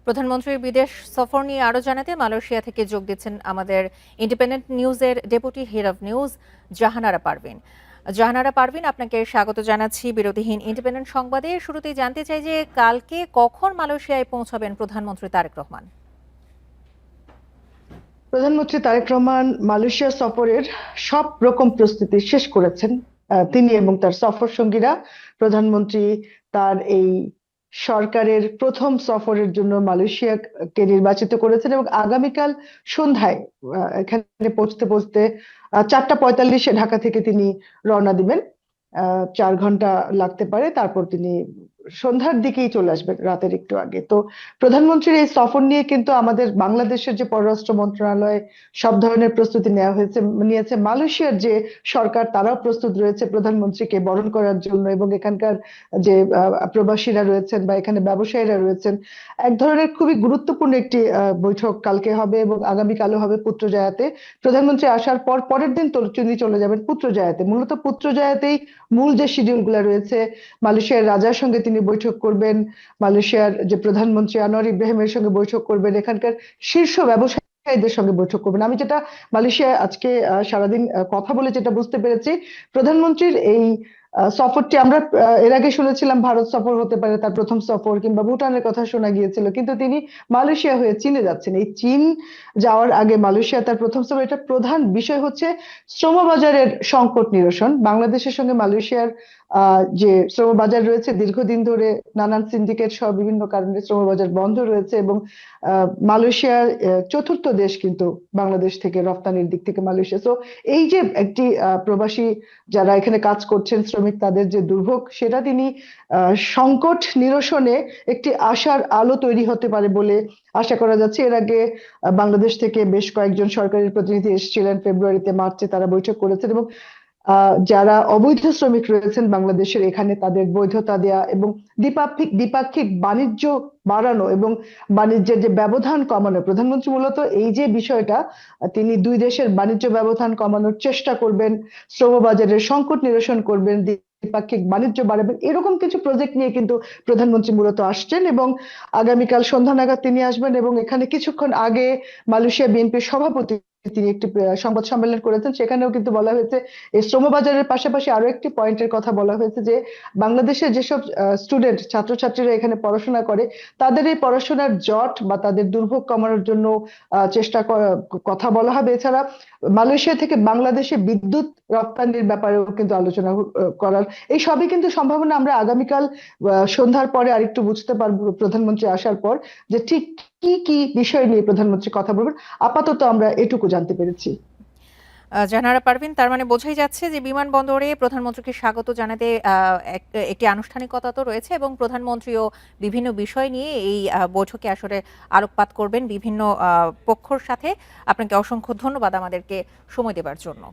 প্রধানমন্ত্রীর বিদেশ সফর নিয়ে আরো জানাতে মালয়েশিয়া থেকে যোগ দিচ্ছেন আমাদের ইন্ডিপেন্ডেন্ট নিউজের deputy head of news Jahanara Parvin. Jahanara Parvin, আপনাকে স্বাগত জানাচ্ছি বিরতিহীন ইন্ডিপেন্ডেন্ট সংবাদে। শুরুতেই জানতে চাই যে কালকে কখন মালয়েশিয়ায় পৌঁছাবেন প্রধানমন্ত্রী তারেক রহমান? প্রধানমন্ত্রী তারেক রহমান মালয়েশিয়া সফরের সব রকম প্রস্তুতি শেষ করেছেন। তিনি এবং তার সফর সঙ্গীরা। প্রধানমন্ত্রী তার এই সরকারের প্রথম সফরের জন্য মালয়েশিয়াকে নির্বাচিত করেছেন এবং আগামীকাল সন্ধ্যায় এখানে পৌঁছতে পৌঁছতে 4টা 45-এ ঢাকা থেকে তিনি রওনা দিবেন। 4 ঘন্টা লাগতে পারে, তারপর তিনি সন্ধ্যার দিকেই চলে আসবেন, রাতের একটু আগে। তো প্রধানমন্ত্রীর এই সফর নিয়ে কিন্তু আমাদের বাংলাদেশের যে পররাষ্ট্র মন্ত্রণালয় সব ধরনের প্রস্তুতি নিয়েছে। মালয়েশিয়ার যে সরকার তারাও প্রস্তুত রয়েছে প্রধানমন্ত্রীকে বরণ করার জন্য, এবং এখানকার যে প্রবাসীরা রয়েছেন বা এখানে ব্যবসায়ীরা রয়েছেন। এক ধরনের খুবই গুরুত্বপূর্ণ একটি বৈঠক কালকে হবে এবং আগামীকালও হবে পুত্রজায়াতে। প্রধানমন্ত্রী আসার পর পরের দিন তিনি চলে যাবেন পুত্রজায়াতে। মূলত পুত্রজায়াতেই মূল যে শিডিউল গুলা রয়েছে। মালয়েশিয়ার রাজার সঙ্গে তিনি বৈঠক করবেন, মালয়েশিয়ার যে প্রধানমন্ত্রী আনোয়ার ইব্রাহিমের সঙ্গে বৈঠক করবেন, এখানকার শীর্ষ ব্যবসায়ীদের সঙ্গে বৈঠক করবেন। আমি যেটা মালয়েশিয়ায় আজকে সারাদিন কথা বলে যেটা বুঝতে পেরেছি, প্রধানমন্ত্রীর এই সফরটি আমরা এর আগে শুনেছিলাম ভারত সফর হতে পারে তার প্রথম সফর, কিংবা ভুটানের কথা শোনা গিয়েছিল, কিন্তু তিনি মালয়েশিয়া হয়ে চীনে যাচ্ছেন। এই চীন যাওয়ার আগে মালয়েশিয়া তার প্রথম সফর। এটা প্রধান বিষয় হচ্ছে শ্রমবাজারের সংকট নিরসন। বাংলাদেশের সঙ্গে মালয়েশিয়ার যে শ্রমবাজার রয়েছে, দীর্ঘদিন ধরে নানান সিন্ডিকেট সহ বিভিন্ন কারণে শ্রমবাজার বন্ধ রয়েছে, এবং মালয়েশিয়ার চতুর্থ দেশ কিন্তু বাংলাদেশ থেকে রপ্তানির দিক থেকে মালয়েশিয়া। তো এই যে একটি প্রবাসী যারা এখানে কাজ করছেন, শ্রমিক, তাদের যে দুর্ভোগ, সেটা তিনি সংকট নিরসনে একটি আশার আলো তৈরি হতে পারে বলে আশা করা যাচ্ছে। এর আগে বাংলাদেশ থেকে বেশ কয়েকজন সরকারি প্রতিনিধি এসেছিলেন, ফেব্রুয়ারিতে মার্চে তারা বৈঠক করেছেন, এবং যারা অবৈধ শ্রমিক রয়েছেন বাংলাদেশের এখানে তাদের বৈধতা দেয়া এবং দ্বিপাক্ষিক বাণিজ্য বাড়ানো এবং বাণিজ্যের যে ব্যবধান কমানো। প্রধানমন্ত্রী মূলত এই যে বিষয়টা, তিনি দুই দেশের বাণিজ্য ব্যবধান কমানোর চেষ্টা করবেন, শ্রমবাজারের সংকট নিরসন করবেন, দ্বিপাক্ষিক বাণিজ্য বাড়াবেন, এরকম কিছু প্রজেক্ট নিয়ে কিন্তু প্রধানমন্ত্রী মূলত আসছেন। এবং আগামীকাল সন্ধ্যা নাগাদ তিনি আসবেন, এবং এখানে কিছুক্ষণ আগে মালয়েশিয়া বিএনপির সভাপতি তিনি একটি সংবাদ সম্মেলন করেছেন। সেখানেও কিন্তু বলা হয়েছে এই শ্রমবাজারের পাশাপাশি আরো একটি পয়েন্টের কথা বলা হয়েছে, যে বাংলাদেশের যেসব স্টুডেন্ট ছাত্রছাত্রীরা এখানে পড়াশোনা করে, তাদের এই পড়াশোনার জট বা তাদের দুর্ভোগ কমানোর জন্য কথা বলা হবে। এছাড়া মালয়েশিয়া থেকে বাংলাদেশে বিদ্যুৎ রপ্তানির ব্যাপারেও কিন্তু আলোচনা করার, এই সবই কিন্তু সম্ভাবনা আমরা আগামীকাল সন্ধ্যার পরে আরেকটু বুঝতে পারবো প্রধানমন্ত্রী আসার পর, যে ঠিক কি কি বিষয় নিয়ে প্রধানমন্ত্রী কথা বলবেন। আপাতত আমরা এটুকু জানতে পেরেছি। জাহানারা পারভিন, তার মানে বোঝাই যাচ্ছে যে বিমানবন্দরে প্রধানমন্ত্রীকে স্বাগত জানাতে একটি আনুষ্ঠানিকতা তো রয়েছে, এবং প্রধানমন্ত্রীও বিভিন্ন বিষয় নিয়ে এই বৈঠকে আসলে আলোকপাত করবেন বিভিন্ন পক্ষর সাথে। আপনাকে অসংখ্য ধন্যবাদ আমাদেরকে সময় দেবার জন্য।